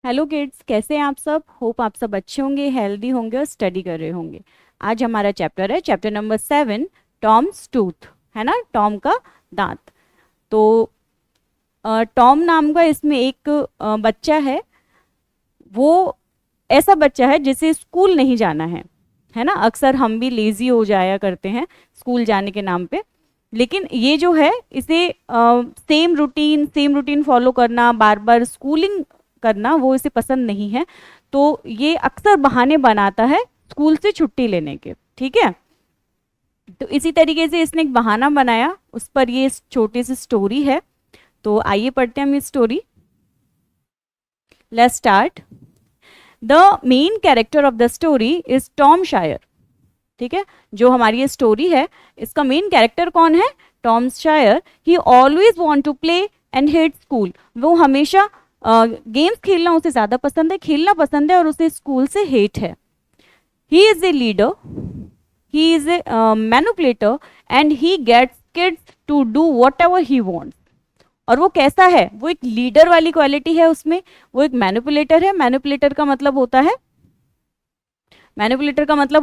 Hello kids, कैसे हैं आप सब। होप आप सब अच्छे होंगे, हेल्दी होंगे और स्टडी कर रहे होंगे। आज हमारा चैप्टर है चैप्टर नंबर 7, टॉम्स टूथ। है ना, टॉम का दांत। तो टॉम नाम का इसमें एक बच्चा है। वो ऐसा बच्चा है जिसे स्कूल नहीं जाना है ना। अक्सर हम भी लेजी हो जाया करते हैं स्कूल जाने के नाम पे। लेकिन ये जो है इसे सेम रूटीन फॉलो करना, बार बार स्कूलिंग करना, वो इसे पसंद नहीं है। तो ये अक्सर बहाने बनाता है स्कूल से छुट्टी लेने के। ठीक है, तो इसी तरीके से इसने एक बहाना बनाया, उस पर ये छोटी सी स्टोरी है। तो आइए पढ़ते हैं हम ये story. Let's start. The main character of the story is Tom शायर। ठीक है, जो हमारी ये स्टोरी है इसका मेन कैरेक्टर कौन है? Tom Sawyer. He always want to play and hate school. वो हमेशा गेम्स खेलना उसे ज़्यादा पसंद है, खेलना पसंद है, और उसे स्कूल से हेट है। He is a leader, he is a manipulator and he gets kids to do whatever he wants. और वो कैसा है? वो एक लीडर वाली क्वालिटी है उसमें। वो एक मैनिपुलेटर है। मैनिपुलेटर का मतलब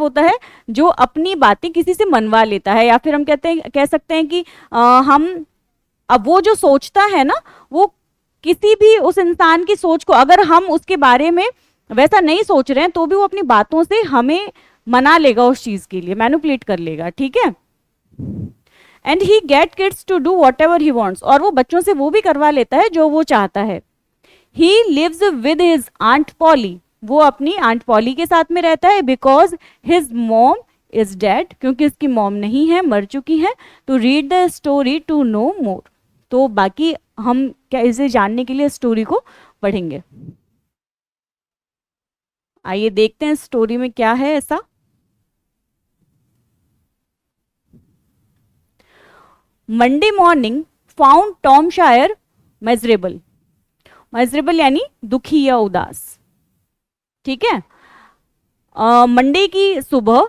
होता है जो अपनी बातें किसी से मनवा लेता है, या फिर हम कह सकते हैं कि हम अब वो जो सोचता है ना, वो किसी भी उस इंसान की सोच को, अगर हम उसके बारे में वैसा नहीं सोच रहे हैं तो भी वो अपनी बातों से हमें मना लेगा, उस चीज के लिए मैनिपुलेट कर लेगा। ठीक है, and he get kids to do whatever he wants. और वो बच्चों से वो भी करवा लेता है जो वो चाहता है। He lives with his aunt Polly. वो अपनी आंट पॉली के साथ में रहता है because his mom is dead, क्योंकि उसकी मॉम नहीं है, मर चुकी है। तो read the story to know more. तो बाकी हम क्या इसे जानने के लिए स्टोरी को पढ़ेंगे। आइए देखते हैं स्टोरी में क्या है ऐसा। मंडे मॉर्निंग फाउंड टॉम शायर मेजरेबल। मेजरेबल यानी दुखी या उदास। ठीक है, मंडे की सुबह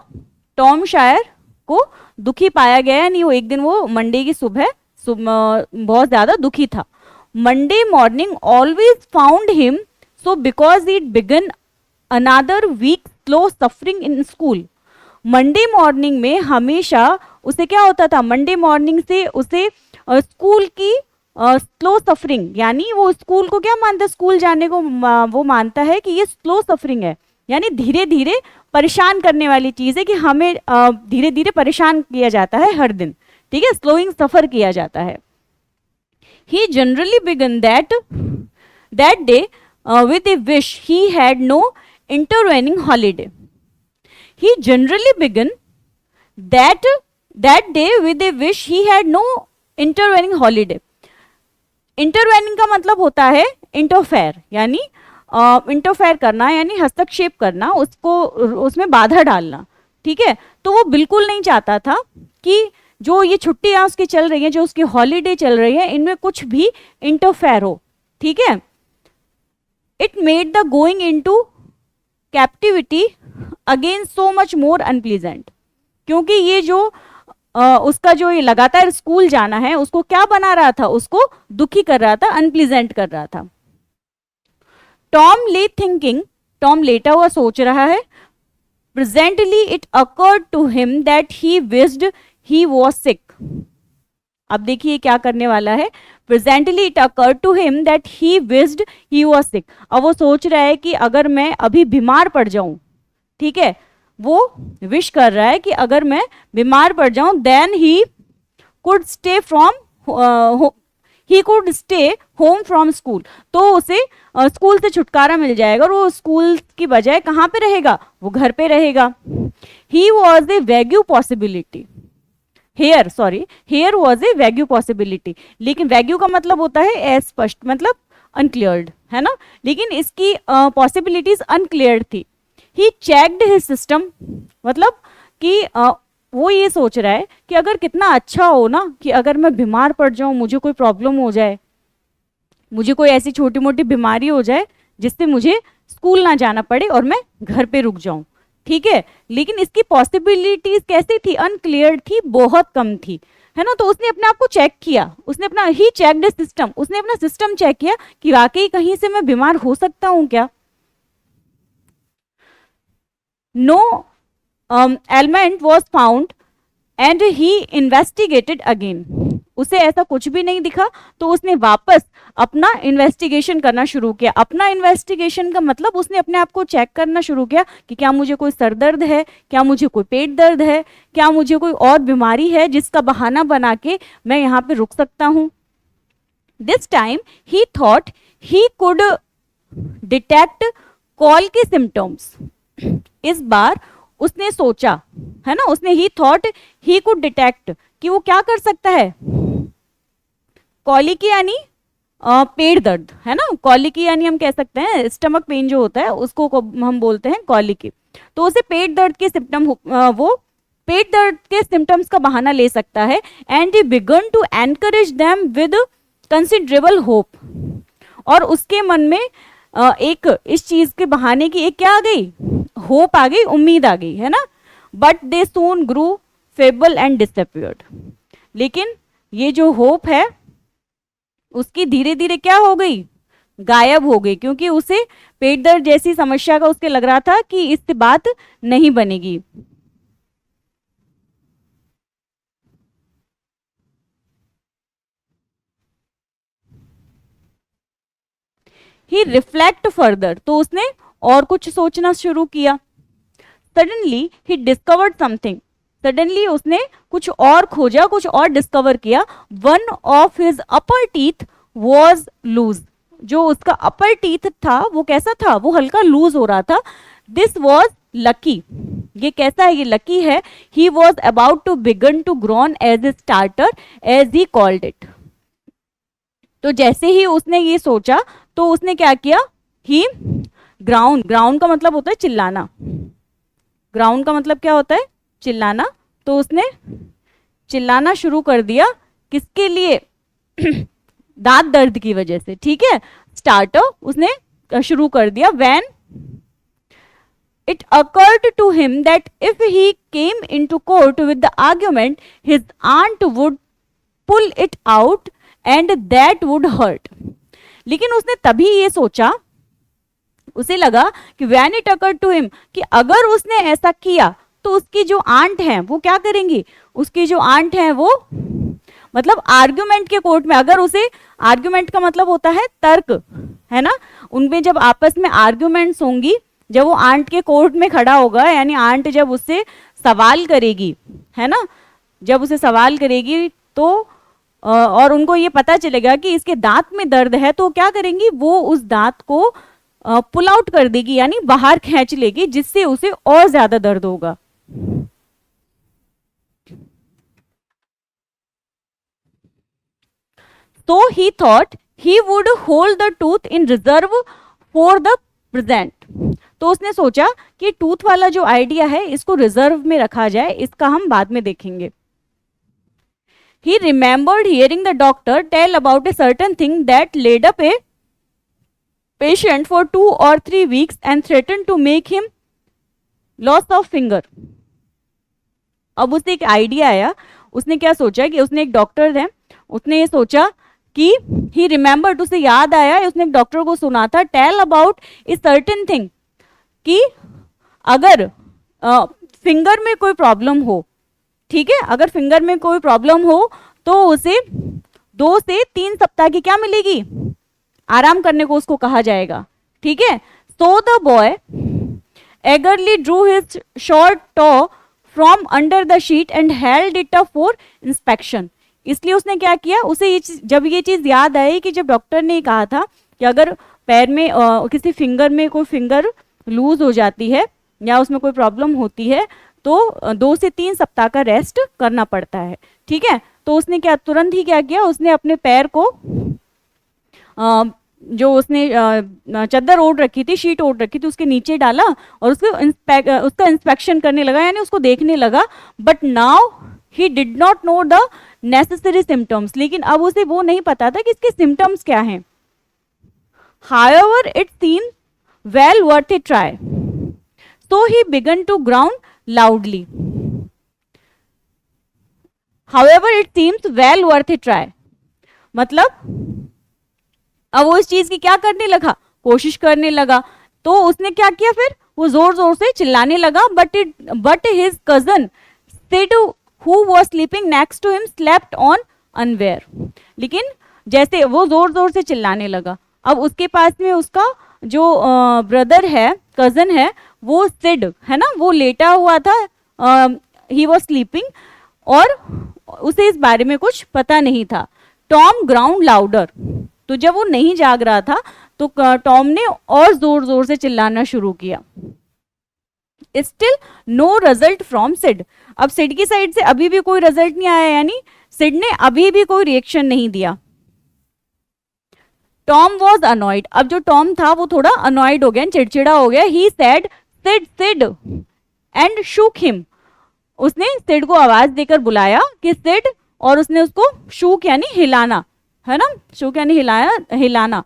टॉम शायर को दुखी पाया गया, यानी वो एक दिन वो मंडे की सुबह बहुत ज्यादा दुखी था। Monday morning always found him so because it began another week slow suffering in school. Monday morning में हमेशा उसे क्या होता था? मंडे मॉर्निंग से उसे स्कूल की स्लो सफरिंग, यानी वो स्कूल को क्या मानता है? स्कूल जाने को वो मानता है कि ये स्लो सफरिंग है, यानी धीरे धीरे परेशान करने वाली चीज़ है, कि हमें धीरे धीरे परेशान किया जाता है हर दिन। ठीक है, स्लोइंग सफ़र किया जाता है। He generally began that day with a wish he had no intervening holiday. He generally began that day with a wish he had no intervening holiday. Intervening का मतलब होता है इंटरफेयर, यानी इंटरफेयर करना, यानी हस्तक्षेप करना, उसको उसमें बाधा डालना। ठीक है, तो वो बिल्कुल नहीं चाहता था कि जो ये छुट्टियां उसकी चल रही हैं, जो उसकी हॉलीडे चल रही है, इनमें कुछ भी इंटरफेयर हो। ठीक है, it made the going into captivity again so much more unpleasant. क्योंकि ये जो उसका जो ये लगातार स्कूल जाना है, उसको क्या बना रहा था? उसको दुखी कर रहा था, अनप्लीजेंट कर रहा था। टॉम लेटा हुआ सोच रहा है। Presently it occurred to him that he wished he was sick. अब देखिए क्या करने वाला है। Presently it occurred to him that he wished he was sick. अब वो सोच रहा है कि अगर मैं अभी बीमार पड़ जाऊं, ठीक है, वो विश कर रहा है कि अगर मैं बीमार पड़ जाऊं, then he could stay home from school. तो उसे स्कूल से छुटकारा मिल जाएगा, और वो स्कूल की बजाय कहाँ पे रहेगा? वो घर पे रहेगा। He was a vague possibility. Here was a vague possibility. लेकिन वैग्यू का मतलब होता है अस्पष्ट, मतलब अनक्लियर्ड, है ना। लेकिन इसकी पॉसिबिलिटीज अनक्लियर्ड थी। ही चेक्ड हिज सिस्टम, मतलब कि वो ये सोच रहा है कि अगर कितना अच्छा हो ना, कि अगर मैं बीमार पड़ जाऊं, मुझे कोई प्रॉब्लम हो जाए, मुझे कोई ऐसी छोटी मोटी बीमारी हो जाए जिससे मुझे स्कूल ना जाना पड़े और मैं घर पे रुक जाऊं। ठीक है, लेकिन इसकी पॉसिबिलिटीज कैसी थी? अनक्लियर थी, बहुत कम थी। है ना। तो उसने अपने आप को चेक किया, उसने अपना ही चेकड सिस्टम, उसने अपना सिस्टम चेक किया कि वाकई कहीं से मैं बीमार हो सकता हूं क्या। No element was found and he investigated again. उसे ऐसा कुछ भी नहीं दिखा, तो उसने वापस अपना इन्वेस्टिगेशन करना शुरू किया। अपना इन्वेस्टिगेशन का मतलब उसने अपने आप को चेक करना शुरू किया कि क्या मुझे कोई सर दर्द है, क्या मुझे कोई पेट दर्द है, क्या मुझे कोई और बीमारी है जिसका बहाना बना के मैं यहाँ पे रुक सकता हूँ। This time he thought he could detect call के सिम्टम्स। इस बार उसने सोचा, है ना, उसने ही थॉट ही कुड डिटेक्ट कि वो क्या कर सकता है। कॉलिकी यानी पेट दर्द, है ना। कॉलिकी यानी हम कह सकते हैं स्टमक पेन जो होता है उसको हम बोलते हैं कॉलिकी। तो उसे पेट दर्द के सिम्टम, वो पेट दर्द के सिम्टम्स का बहाना ले सकता है। And he began to encourage them with considerable hope. और उसके मन में एक इस चीज के बहाने की एक क्या आ गई, होप आ गई, उम्मीद आ गई, है ना। But they soon grew feeble and disappeared. लेकिन ये जो होप है उसकी धीरे धीरे क्या हो गई, गायब हो गई, क्योंकि उसे पेट दर्द जैसी समस्या का उसके लग रहा था कि इससे बात नहीं बनेगी। ही रिफ्लेक्ट फर्दर, तो उसने और कुछ सोचना शुरू किया। Suddenly he discovered something, suddenly उसने कुछ और खोजा, कुछ और डिस्कवर किया। One of his upper teeth was loose, जो उसका अपर टीथ था वो कैसा था, वो हल्का लूज हो रहा था। दिस वॉज लकी, ये कैसा है, ये लकी है। He was about to began to groan as a starter as he called it. तो जैसे ही उसने ये सोचा तो उसने क्या किया, ही ग्राउंड, ग्राउंड का मतलब होता है चिल्लाना, ग्राउंड का मतलब क्या होता है, चिल्लाना। तो उसने चिल्लाना शुरू कर दिया, किसके लिए, दांत दर्द की वजह से, ठीक है। स्टार्टर उसने शुरू कर दिया। When it occurred to him that if he came into court with the argument his aunt would pull it out and that would hurt. लेकिन उसने तभी ये सोचा, उसे लगा कि when it occurred to him, कि अगर उसने ऐसा किया तो उसकी जो आंट है वो क्या करेंगी, उसकी जो आंट है वो, मतलब आर्ग्यूमेंट के कोर्ट में, अगर उसे, आर्ग्यूमेंट का मतलब होता है तर्क, है ना, उनमें जब आपस में आर्ग्यूमेंट्स होंगी, जब वो आंट के कोर्ट में खड़ा होगा, यानी आंट जब उससे सवाल करेगी, है ना, जब उसे सवाल करेगी तो और उनको ये पता चलेगा कि इसके दांत में दर्द है, तो क्या करेंगी, वो उस दांत को पुल आउट कर देगी, यानी बाहर खींच लेगी, जिससे उसे और ज्यादा दर्द होगा। So he thought he would hold the tooth in reserve for the present. तो उसने सोचा कि टूथ वाला जो आइडिया है इसको रिजर्व में रखा जाए, इसका हम बाद में देखेंगे। He remembered hearing the doctor tell about a certain thing that laid up a patient for 2 or 3 weeks and threatened to make him loss of finger. अब उसे एक आइडिया आया, उसने क्या सोचा कि उसने एक डॉक्टर है, उसने ये सोचा कि ही रिमेंबर्ड, उसे याद आया, उसने एक डॉक्टर को सुना था, tell about a certain thing, कि अगर फिंगर में कोई प्रॉब्लम हो, ठीक है, अगर फिंगर में कोई प्रॉब्लम हो तो उसे 2 से 3 सप्ताह की क्या मिलेगी, आराम करने को उसको कहा जाएगा, ठीक है। So the boy eagerly drew his short toe from under the sheet and held it up for inspection. इसलिए उसने क्या किया, उसे ये जब ये चीज याद आई कि जब डॉक्टर ने कहा था कि अगर पैर में किसी फिंगर में कोई फिंगर लूज हो जाती है या उसमें कोई प्रॉब्लम होती है तो 2 से 3 सप्ताह का रेस्ट करना पड़ता है, ठीक है। तो उसने क्या, तुरंत ही क्या किया, उसने अपने पैर को जो उसने चद्दर ओढ़ रखी थी, शीट ओढ़ रखी थी, उसके नीचे डाला और उसका इंस्पेक्शन करने लगा, यानी उसको देखने लगा। But now he did not know the necessary symptoms, लेकिन अब उसे वो नहीं पता था कि इसके सिम्टम्स क्या हैं। However it seen well worth a try, so he began to ground loudly. However it seems well worth a try, मतलब अब वो इस चीज की क्या करने लगा, कोशिश करने लगा। तो उसने क्या किया फिर, वो जोर जोर से चिल्लाने लगा, but his cousin Sid who was sleeping next to him slept on unaware. लेकिन जैसे वो जोर जोर से चिल्लाने लगा, अब उसके पास में उसका जो ब्रदर है, कजन है, वो सिड है ना, वो लेटा हुआ था, ही वाज स्लीपिंग, और उसे इस बारे में कुछ पता नहीं था। टॉम ग्राउंड लाउडर, तो जब वो नहीं जाग रहा था तो टॉम ने और जोर जोर से चिल्लाना शुरू किया। Still no result from Sid, अब सिड की साइड से अभी भी कोई रिजल्ट नहीं आया, यानी सिड ने अभी भी कोई रिएक्शन नहीं दिया। टॉम वॉज अनॉयड, अब जो टॉम था वो थोड़ा अनॉयड हो गया, चिड़चिड़ा हो गया। He said Sid Sid and shook him, उसने सिड को आवाज देकर बुलाया कि सिड, और उसने उसको शूक यानी हिलाना, है ना, शूक यानी हिलाना।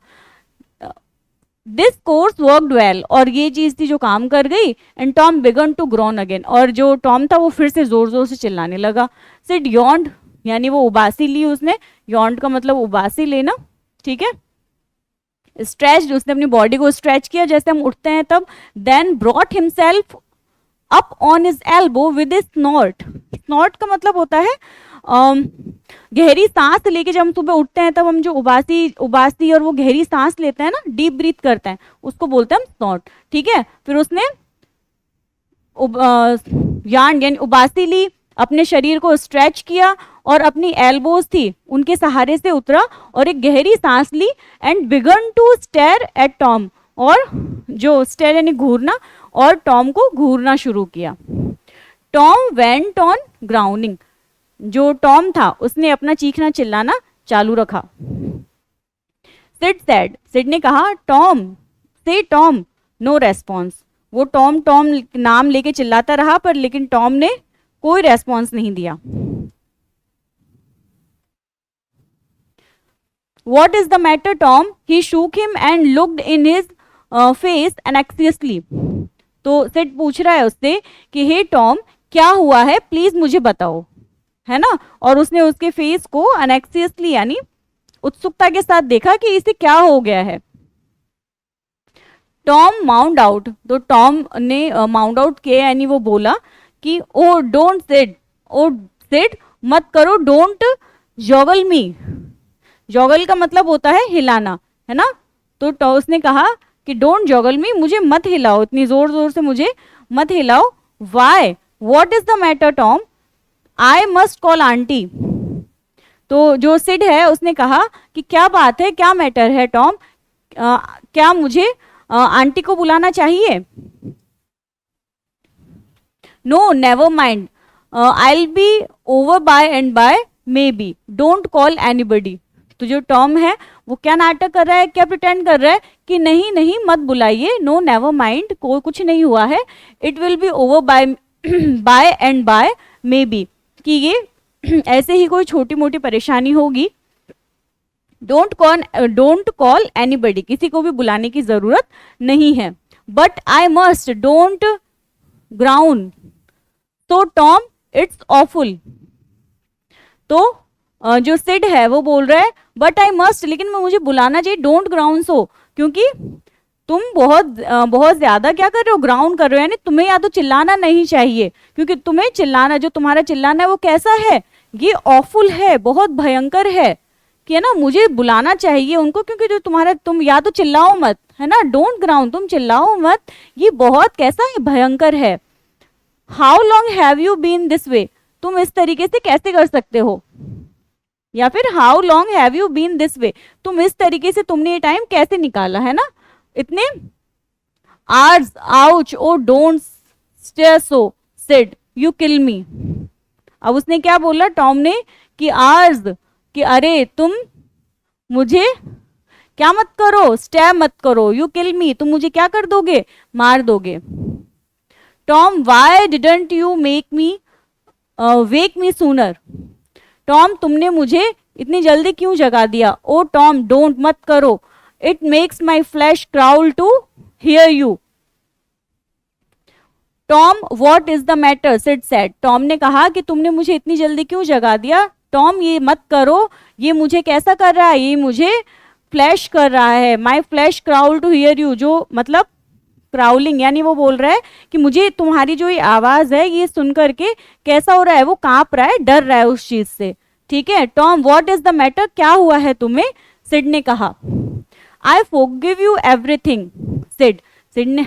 दिस कोर्स वर्कड वेल, और ये चीज थी जो काम कर गई। And Tom began to groan again, और जो टॉम था वो फिर से जोर जोर से चिल्लाने लगा। सिड यॉन्ड, यानी वो उबासी ली उसने, यॉन्ड का मतलब उबासी लेना, ठीक है। स्ट्रेच, उसने अपनी बॉडी को स्ट्रेच किया जैसे हम उठते हैं तब। Then brought himself up on his elbow with a snort, snort का मतलब होता है गहरी सांस लेके, जब हम सुबह उठते हैं तब हम जो उबासी और वो गहरी सांस लेते हैं ना, डीप ब्रीथ करते हैं, उसको बोलते हैं हम स्नॉट, ठीक है। फिर उसने यार्न यानी उबासी ली, अपने शरीर को स्ट्रेच किया और अपनी एल्बोज थी उनके सहारे से उतरा और एक गहरी सांस ली। And began to stare at Tom, और जो स्टेयर यानी घूरना, और टॉम को घूरना शुरू किया। टॉम वेंट ऑन ग्राउंडिंग, जो टॉम था उसने अपना चीखना चिल्लाना चालू रखा। सिड सेड, सिड ने कहा टॉम, से टॉम, नो रेस्पॉन्स, वो टॉम टॉम नाम लेके चिल्लाता रहा पर लेकिन टॉम ने कोई रेस्पॉन्स नहीं दिया। What is the matter, Tom? He shook him and looked in his face anxiously. तो सिड पूछ रहा है उससे कि हे टॉम, क्या हुआ है, प्लीज मुझे बताओ, है ना। और उसने उसके फेस को अनेक्सियसली यानी उत्सुकता के साथ देखा कि इसे क्या हो गया है। टॉम माउंड आउट, तो टॉम ने माउंड आउट किया यानी वो बोला कि ओ डोंट सिड, ओ सिड मत करो, डोंट जॉगल मी, जॉगल का मतलब होता है हिलाना, है ना। तो उसने कहा कि डोंट जॉगल मी, मुझे मत हिलाओ, इतनी जोर जोर से मुझे मत हिलाओ। Why, what is the matter Tom, I must call auntie. तो जो सिड है उसने कहा कि क्या बात है, क्या मैटर है टॉम, क्या मुझे आंटी को बुलाना चाहिए। No never mind, I will be over by and by, maybe, don't call anybody. तो जो टॉम है वो क्या नाटक कर रहा है, क्या प्रिटेंड कर रहा है कि नहीं नहीं मत बुलाइए, नो नेवर माइंड, कोई कुछ नहीं हुआ है, it will be over by by and by, maybe, कि ये ऐसे ही कोई छोटी मोटी परेशानी होगी। डोंट कॉल एनीबडी, किसी को भी बुलाने की जरूरत नहीं है। But I must, don't ground, तो टॉम इट्स ऑफुल। तो जो सिड है वो बोल रहा है बट आई मस्ट, लेकिन मैं मुझे बुलाना चाहिए, डोंट ग्राउंड सो, क्योंकि तुम बहुत ज्यादा क्या कर रहे हो, ग्राउंड कर रहे हो, यानी तुम्हें या तो चिल्लाना नहीं चाहिए, क्योंकि तुम्हें चिल्लाना, जो तुम्हारा चिल्लाना है वो कैसा है, ये ऑफुल है, बहुत भयंकर है, कि है ना, मुझे बुलाना चाहिए उनको, क्योंकि जो तुम्हारा, तुम या तो चिल्लाओ मत, है ना, डोंट ग्राउंड, तुम चिल्लाओ मत, ये बहुत कैसा है, भयंकर है। How long have you been this way, तुम इस तरीके से कैसे कर सकते हो, या फिर how long have you been this way, तुम इस तरीके से तुमने ये टाइम कैसे निकाला, है ना, इतने hours, ouch, oh don't stare so, Sid you kill me. अब उसने क्या बोला टॉम ने कि आवर्स, कि अरे तुम मुझे क्या मत करो, स्टेयर मत करो, यू किल मी, तुम मुझे क्या कर दोगे, मार दोगे। Tom Y didn't you make me wake me sooner, Tom तुमने मुझे इतनी जल्दी क्यों जगा दिया। ओ टॉम डोंट, मत करो, it makes my flesh crawl to hear you, Tom what is the matter, Sid said. Tom ने कहा कि तुमने मुझे इतनी जल्दी क्यों जगा दिया, टॉम ये मत करो, ये मुझे कैसा कर रहा है, ये मुझे फ्लैश कर रहा है, my flesh crawl to hear you, जो मतलब क्राउलिंग यानी वो बोल रहा है कि मुझे तुम्हारी जो ये आवाज है ये सुन करके कैसा हो रहा है, वो कांप रहा है, डर रहा है उस चीज से। ठीक है, Tom what is the matter, क्या हुआ है तुम्हें, सिड ने कहा। I forgive you everything, Sid ने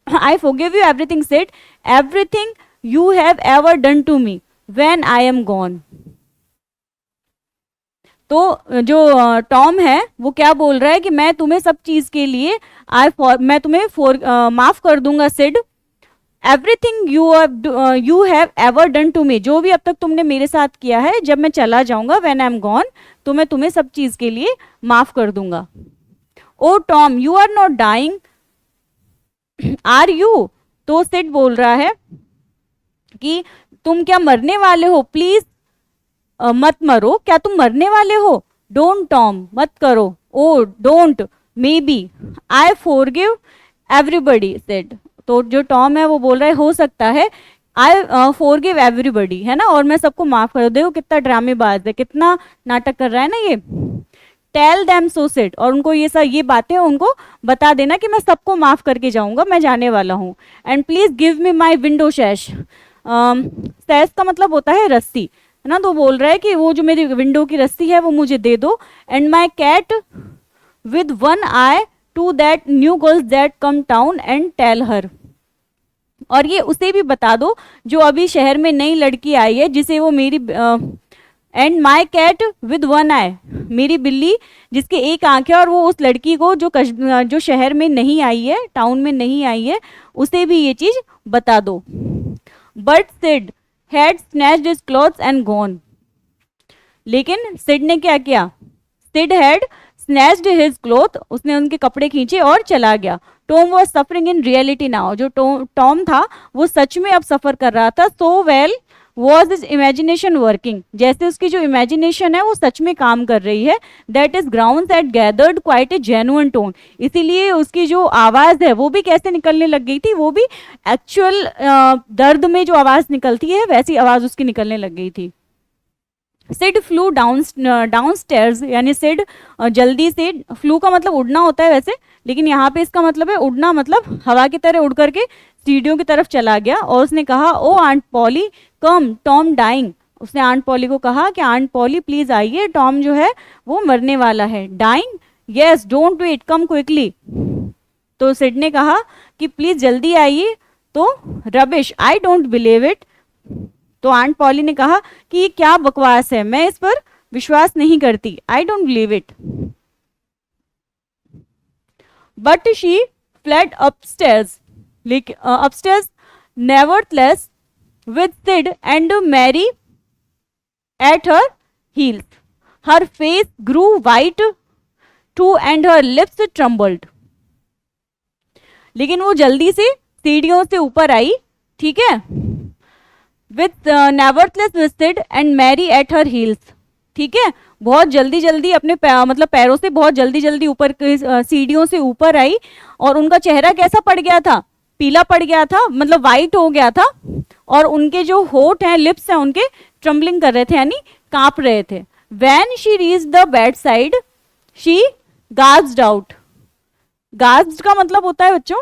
I forgive you everything, Sid. Everything you have ever done to me when I am gone. तो जो टॉम है वो क्या बोल रहा है कि मैं तुम्हें सब चीज के लिए मैं तुम्हें माफ कर दूंगा Sid. Everything you have ever done to me, जो भी अब तक तुमने मेरे साथ किया है, जब मैं चला जाऊंगा व्हेन आई एम गॉन, तो मैं तुम्हें सब चीज के लिए माफ कर दूंगा। Oh Tom you are not dying are you, तो सिड बोल रहा है कि तुम क्या मरने वाले हो, प्लीज मत मरो, क्या तुम मरने वाले हो, डोंट टॉम मत करो, oh don't maybe I forgive everybody Sid. तो जो टॉम है वो बोल रहा है हो सकता है आई फॉरगिव एवरीबडी, है ना, और मैं सबको माफ कर, देखो कितना ड्रामेबाज है, कितना नाटक कर रहा है ना ये। टेल देम सो सिड, और उनको ये बातें उनको बता देना कि मैं सबको माफ करके जाऊंगा, मैं जाने वाला हूँ। And please give me my window sash, sash का मतलब होता है रस्सी, है ना, तो बोल रहा है कि वो जो मेरी विंडो की रस्सी है वो मुझे दे दो। And my cat with one eye to that new girls that come town and tell her, और ये उसे भी बता दो जो अभी शहर में नई लड़की आई है जिसे वो मेरी and my cat with one eye, मेरी बिल्ली जिसके एक आंख है, और वो उस लड़की को जो शहर में नहीं आई है, टाउन में नहीं आई है, उसे भी ये चीज बता दो। But Sid had snatched his clothes and gone, लेकिन सिड ने क्या किया, Sid had snatched his cloth, उसने उनके कपड़े खींचे और चला गया। Tom was suffering in reality now, जो टॉम था वो सच में अब सफर कर रहा था। So well was is imagination working, जैसे उसकी जो इमेजिनेशन है वो सच में काम कर रही है। That is ground eight gathered quite a genuine tone, इसीलिए उसकी जो आवाज है वो भी कैसे निकलने लग गई थी, वो भी एक्चुअल दर्द में जो आवाज निकलती है वैसी आवाज उसकी निकलने लग गई थी। सिड फ्लू डाउन स्टेयर्स, यानी सिड जल्दी से, फ्लू का मतलब उड़ना होता है वैसे, लेकिन यहाँ पे इसका मतलब है उड़ना, मतलब हवा की तरह उड़ करके सीढ़ियों की तरफ चला गया। और उसने कहा oh aunt Polly come Tom dying, उसने आंट पॉली को कहा कि आंट पॉली प्लीज आइए, टॉम जो है वो मरने वाला है। Dying yes don't wait come quickly, तो सिड ने कहा कि प्लीज जल्दी आइए, तो rubbish I don't believe it, तो आंट पॉली ने कहा कि ये क्या बकवास है, मैं इस पर विश्वास नहीं करती, आई don't believe it. But she fled upstairs, upstairs nevertheless with Sid and Mary at her heels. Her face grew white too and her lips trembled. लेकिन वो जल्दी से सीढ़ियों से ऊपर आई, ठीक है, with nevertheless with Sid and Mary at her heels, ठीक है, बहुत जल्दी जल्दी अपने मतलब पैरों से बहुत जल्दी जल्दी ऊपर सीढ़ियों से ऊपर आई, और उनका चेहरा कैसा पड़ गया था, पीला पड़ गया था, मतलब वाइट हो गया था, और उनके जो होठ हैं, लिप्स हैं, उनके ट्रम्बलिंग कर रहे थे, यानी कांप रहे थे। When she reached the bedside, she gasped out. Gasp का मतलब होता है बच्चों,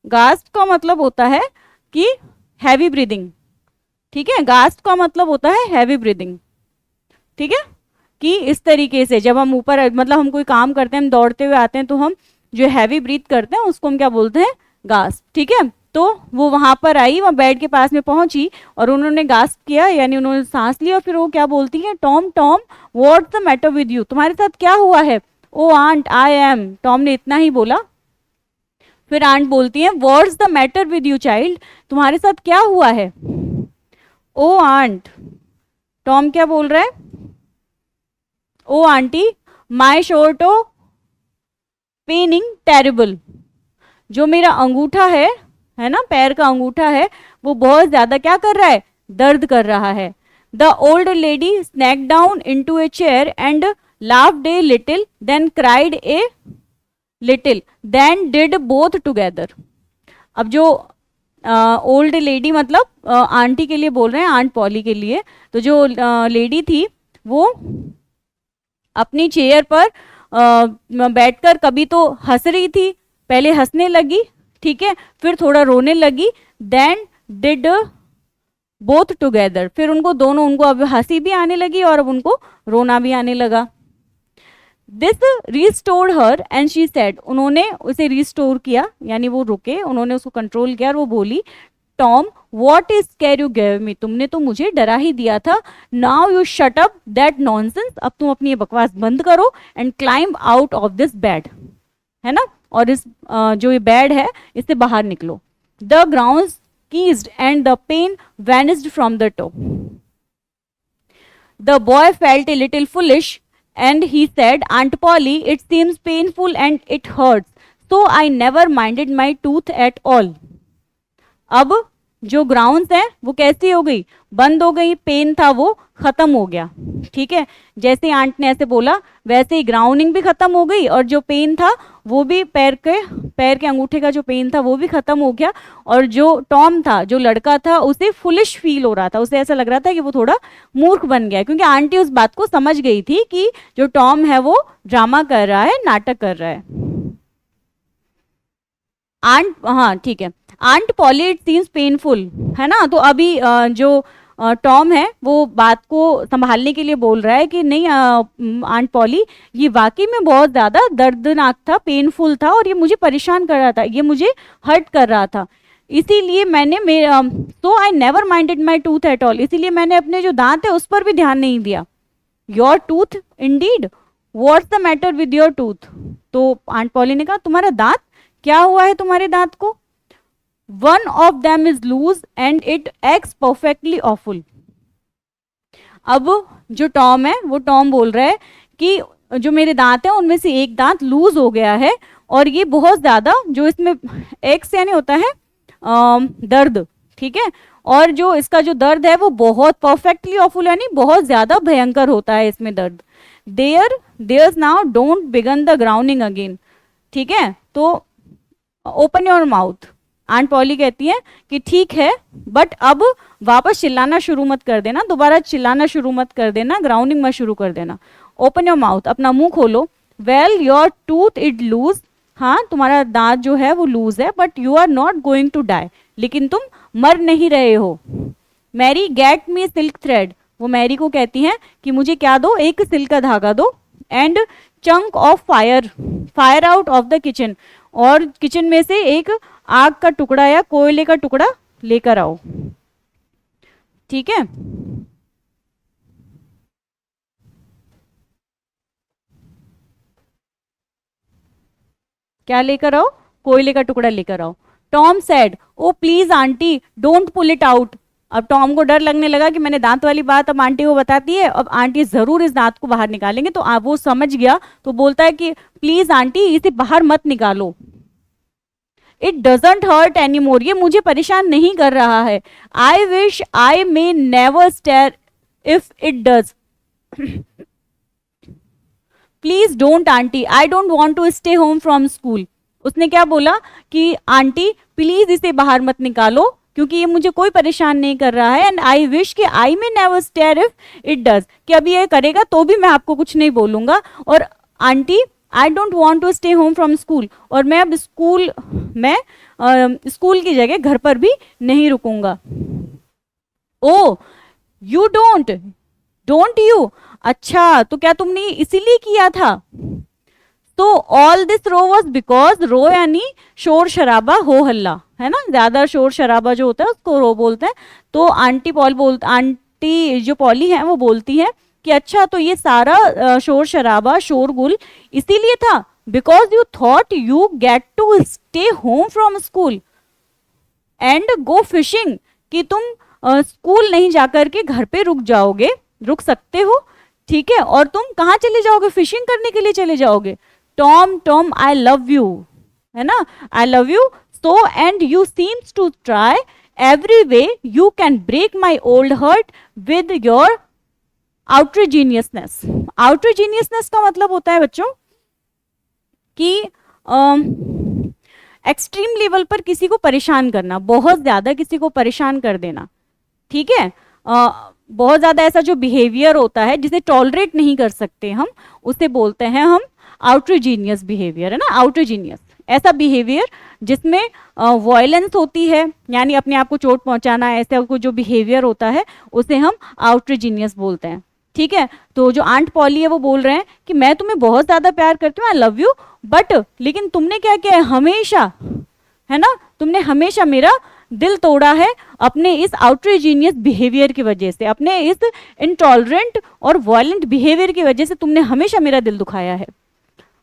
गास्प का मतलब होता है कि हैवी ब्रीदिंग, ठीक है, गास्प का मतलब होता है हैवी ब्रीदिंग, ठीक है, कि इस तरीके से जब हम ऊपर, मतलब हम कोई काम करते हैं, हम दौड़ते हुए आते हैं, तो हम जो हैवी ब्रीथ करते हैं उसको हम क्या बोलते हैं, गास्प, ठीक है। तो वो वहां पर आई, वहां बेड के पास में पहुंची और उन्होंने गास्प किया, यानी उन्होंने सांस ली, और फिर वो क्या बोलती है, Tom Tom what's the matter with you, तुम्हारे साथ क्या हुआ है। ओ आंट आई एम, टॉम ने इतना ही बोला। फिर आंट बोलती है what's the matter with you child, तुम्हारे साथ क्या हुआ है। ओ आंट, टॉम क्या बोल रहा है, ओ आंटी माई शोर्टो पेनिंग टेरिबल, जो मेरा अंगूठा है ना, पैर का अंगूठा है, वो बहुत ज्यादा क्या कर रहा है, दर्द कर रहा है। The old lady snack down into a chair and laughed a little, then cried a little, then did both together. अब जो ओल्ड लेडी मतलब आंटी के लिए बोल रहे हैं, आंट पॉली के लिए। तो जो लेडी थी वो अपनी चेयर पर बैठकर कभी तो हंस रही थी, पहले हंसने लगी, ठीक है, फिर थोड़ा रोने लगी, देन डिड बोथ टुगेदर, फिर उनको दोनों, उनको अब हंसी भी आने लगी और अब उनको रोना भी आने लगा। This restored her and she said, उन्होंने उसे रिस्टोर किया, यानी वो रुके, उन्होंने उसको कंट्रोल किया और वो बोली, Tom what is care you gave me, तुमने तो मुझे डरा ही दिया था, now you shut up that nonsense, अब तुम अपनी ये बकवास बंद करो and climb out of this bed, है ना, और इस जो ये बेड है इससे बाहर निकलो। The ground ceased and the pain vanished from the toe. The boy felt a little foolish and he said, Aunt Polly, it seems painful and it hurts, so I never minded my tooth at all. अब जो grounds है वो कैसी हो गई, बंद हो गई, पेन था वो खत्म हो गया, ठीक है, जैसे आंट ने ऐसे बोला वैसे ही ग्राउंडिंग भी खत्म हो गई और जो पेन था वो भी पैर के अंगूठे का जो पेन था वो भी खत्म हो गया। और जो टॉम था, जो लड़का था, उसे फुलिश फील हो रहा था, उसे ऐसा लग रहा था कि वो थोड़ा मूर्ख बन गया, क्योंकि आंटी उस बात को समझ गई थी कि जो टॉम है वो ड्रामा कर रहा है, नाटक कर रहा है। आंट, हाँ ठीक है, aunt Polly it seems painful, है ना, तो अभी जो टॉम है वो बात को संभालने के लिए बोल रहा है कि नहीं आंट पॉली, ये वाकई में बहुत ज़्यादा दर्दनाक था, पेनफुल था और ये मुझे परेशान कर रहा था, ये मुझे हर्ट कर रहा था, इसीलिए मैंने so I never minded my tooth at all, इसीलिए मैंने अपने जो दांत है उस पर भी ध्यान नहीं दिया। Your tooth Indeed, what's the matter with your tooth, तो आंट पॉली ने कहा तुम्हारा दांत, क्या हुआ है तुम्हारे दांत को? One of them is loose and it aches perfectly awful. अब जो टॉम है वो टॉम बोल रहा है कि जो मेरे दांत हैं उनमें से एक दांत लूज हो गया है और ये बहुत ज़्यादा, जो इसमें एक्स यानी होता है दर्द, ठीक है, और जो इसका जो दर्द है वो बहुत परफेक्टली ऑफुल यानी बहुत ज़्यादा भयंकर होता है इसमें दर्द। There's now don't begin the grounding again, ठीक है, तो open your mouth. Aunt Polly कहती है कि ठीक है, बट अब वापस चिल्लाना शुरू मत कर देना, दोबारा चिल्लाना शुरू मत कर देना, ग्राउंडिंग मत शुरू कर देना। ओपन योर माउथ, अपना मुंह खोलो। Well your tooth it loose, हाँ तुम्हारा दांत जो है वो लूज है, but you are not going to die, लेकिन तुम मर नहीं रहे हो। Mary get me silk thread, वो मैरी को कहती हैं कि मुझे क्या दो, एक सिल्क का धागा दो, and chunk of fire out of the kitchen, और किचन में से एक आग का टुकड़ा या कोयले का टुकड़ा लेकर आओ, ठीक है। क्या लेकर आओ? कोयले का टुकड़ा लेकर आओ। Tom said, oh please auntie don't pull it out. अब टॉम को डर लगने लगा कि मैंने दांत वाली बात अब आंटी को बताती है, अब आंटी जरूर इस दांत को बाहर निकालेंगे, तो वो समझ गया, तो बोलता है कि प्लीज आंटी इसे बाहर मत निकालो। It doesn't hurt any more, ये मुझे परेशान नहीं कर रहा है। I wish I may never stare if it does, please don't auntie, I don't want to stay home from school. उसने क्या बोला कि आंटी प्लीज इसे बाहर मत निकालो क्योंकि ये मुझे कोई परेशान नहीं कर रहा है, एंड आई विश कि I may never stare if it does, कि अभी ये करेगा तो भी मैं आपको कुछ नहीं बोलूंगा, और auntie I don't want to stay home from school, और मैं अब स्कूल की जगह घर पर भी नहीं रुकूंगा। ओ यू डोंट यू, अच्छा तो क्या तुमने इसीलिए किया था? तो all this row was because, row यानी शोर शराबा, हो हल्ला, है ना, ज्यादा शोर शराबा जो होता है उसको रो बोलते हैं। तो आंटी जो पॉली है वो बोलती है कि अच्छा तो ये सारा शोर शराबा, शोरगुल इसीलिए था, because you thought you get to stay home from school and go fishing, कि तुम स्कूल नहीं जाकर के घर पे रुक सकते हो, ठीक है, और तुम कहाँ चले जाओगे? फिशिंग करने के लिए चले जाओगे। टॉम आई लव यू, है ना, I love you so and you seems to try every way you can break my old heart with your outrageousness. Outrageousness का मतलब होता है बच्चों कि एक्सट्रीम लेवल पर किसी को परेशान करना, बहुत ज़्यादा किसी को परेशान कर देना, ठीक है। बहुत ज़्यादा ऐसा जो बिहेवियर होता है जिसे टॉलरेट नहीं कर सकते हम, उसे बोलते हैं हम आउटरजीनियस बिहेवियर, है ना, आउटरजीनियस। ऐसा बिहेवियर जिसमें वॉयलेंस होती है, यानी अपने आप को चोट पहुंचाना, ऐसा कोई जो बिहेवियर होता है उसे हम आउटरजीनियस बोलते हैं, ठीक है। तो जो आंट पॉली है वो बोल रहे हैं कि मैं तुम्हें बहुत ज़्यादा प्यार करती हूँ, आई लव यू, बट लेकिन तुमने क्या किया है, हमेशा, है ना, तुमने हमेशा मेरा दिल तोड़ा है अपने इस आउटरजीनियस बिहेवियर की वजह से, अपने इस इंटॉलरेंट और वायलेंट बिहेवियर की वजह से तुमने हमेशा मेरा दिल दुखाया है।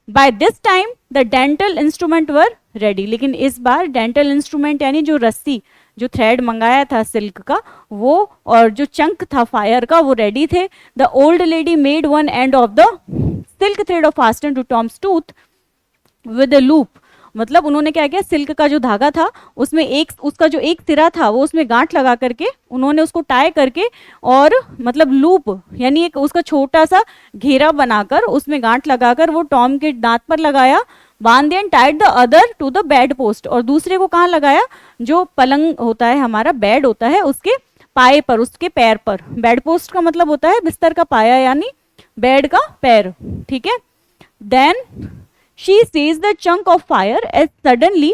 By this time the dental instrument were ready, लेकिन इस बार डेंटल इंस्ट्रूमेंट यानी जो रस्सी, जो थ्रेड मंगाया था सिल्क का वो, और जो चंक था फायर का, वो रेडी थे। The old lady made one end of the silk thread of fasten to Tom's tooth with a loop, मतलब उन्होंने क्या किया, सिल्क का जो धागा था उसमें एक, उसका जो एक सिरा था वो उसमें गांठ लगा करके उन्होंने उसको टाई करके, और मतलब लूप यानी एक उसका छोटा सा घेरा बनाकर उसमें गांठ लगाकर वो टॉम के दांत पर लगाया, बांध दिया, tied the other to the bed post, और दूसरे को कहाँ लगाया, जो पलंग होता है हमारा, बेड होता है उसके पाए पर, उसके पैर पर। बेड पोस्ट का मतलब होता है बिस्तर का पाया, यानी बेड का पैर, ठीक है। Then she seized the chunk of fire as suddenly,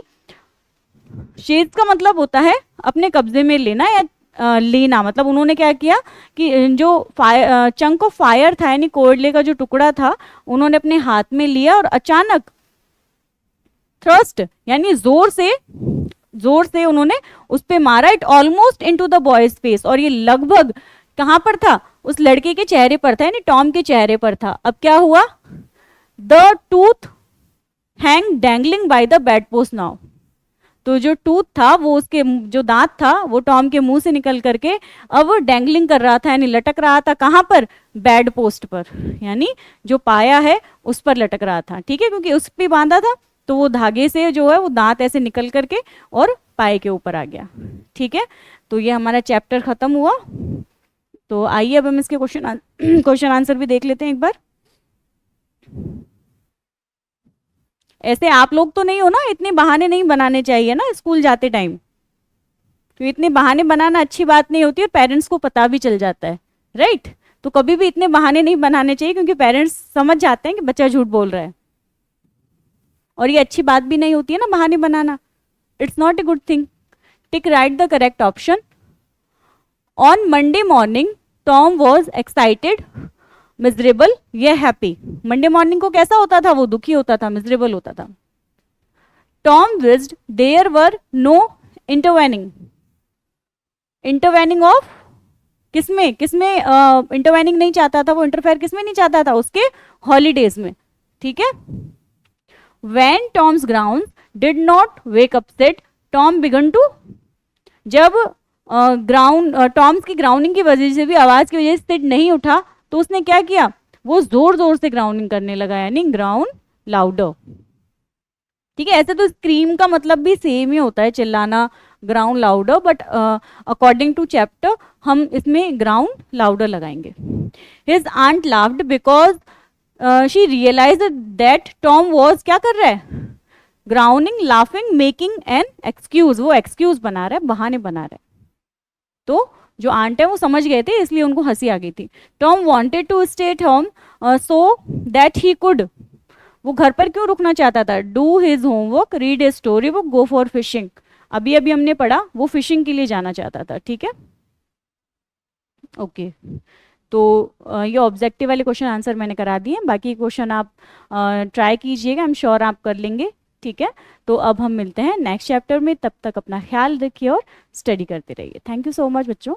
seize का मतलब होता है अपने कब्जे में लेना या लेना, मतलब उन्होंने क्या किया कि जो फायर, चंक ऑफ फायर था यानी कोयले का जो टुकड़ा था उन्होंने अपने हाथ में लिया और अचानक थ्रस्ट यानी जोर से उन्होंने उस पे मारा, it almost into the boys face, और ये लगभग कहाँ पर था, उस लड़के के चेहरे पर था, यानी टॉम के चेहरे पर था। अब क्या हुआ, the tooth hang dangling by the bed post now, तो जो टूथ था वो, उसके जो दांत था वो टॉम के मुंह से निकल करके अब डैंगलिंग कर रहा था, यानी लटक रहा था, कहाँ पर, बेड पोस्ट पर, यानी जो पाया है उस पर लटक रहा था, ठीक है, क्योंकि उस पे बांधा था तो वो धागे से जो है वो दांत ऐसे निकल करके और पाए के ऊपर आ गया, ठीक है। तो ये हमारा चैप्टर खत्म हुआ। तो आइए अब हम इसके क्वेश्चन आंसर भी देख लेते हैं एक बार। ऐसे आप लोग तो नहीं हो ना, इतने बहाने नहीं बनाने चाहिए ना स्कूल जाते टाइम, तो इतने बहाने बनाना अच्छी बात नहीं होती और पेरेंट्स को पता भी चल जाता है, राइट। तो कभी भी इतने बहाने नहीं बनाने चाहिए क्योंकि पेरेंट्स समझ जाते हैं कि बच्चा झूठ बोल रहा है, और ये अच्छी बात भी नहीं होती है ना बहाने बनाना, it's not a good thing. Tick right the correct option. On Monday morning Tom was excited, miserable या हैप्पी। मंडे मॉर्निंग को कैसा होता था, वो दुखी होता था, मिजरेबल होता था। Tom wished there were no intervening, intervening of किसमें इंटरवेनिंग नहीं चाहता था वो, इंटरफेयर किसमें नहीं चाहता था, उसके हॉलीडेज में, ठीक है। When Tom's ground did not wake up set, Tom began to, जब टॉम्स की ग्राउंडिंग की वजह से भी, आवाज की वजह से सिड नहीं उठा तो उसने क्या किया, वो जोर जोर से ग्राउंडिंग करने लगा, यानी ग्राउंड लाउडर, ठीक है। ऐसे तो स्क्रीम का मतलब भी सेम ही होता है, चिल्लाना, ground louder, but according to chapter हम इसमें ग्राउंड लाउडर लगाएंगे। His aunt laughed because she realize that Tom was क्या कर रहा है, grounding, laughing, making an excuse, वो एक्सक्यूज बना रहा है, बहाने बना रहा है। तो जो आंट है वो समझ गए थे इसलिए उनको हंसी आ गई थी। Tom wanted to stay at home so that he could, वो घर पर क्यों रुकना चाहता था, do his homework, read a story book, go for fishing, अभी अभी हमने पढ़ा वो फिशिंग के लिए जाना चाहता था, ठीक है, ओके। तो ये ऑब्जेक्टिव वाले क्वेश्चन आंसर मैंने करा दिए, बाकी क्वेश्चन आप ट्राई कीजिएगा, आई एम श्योर आप कर लेंगे, ठीक है। तो अब हम मिलते हैं नेक्स्ट चैप्टर में, तब तक अपना ख्याल रखिए और स्टडी करते रहिए। थैंक यू सो मच बच्चों।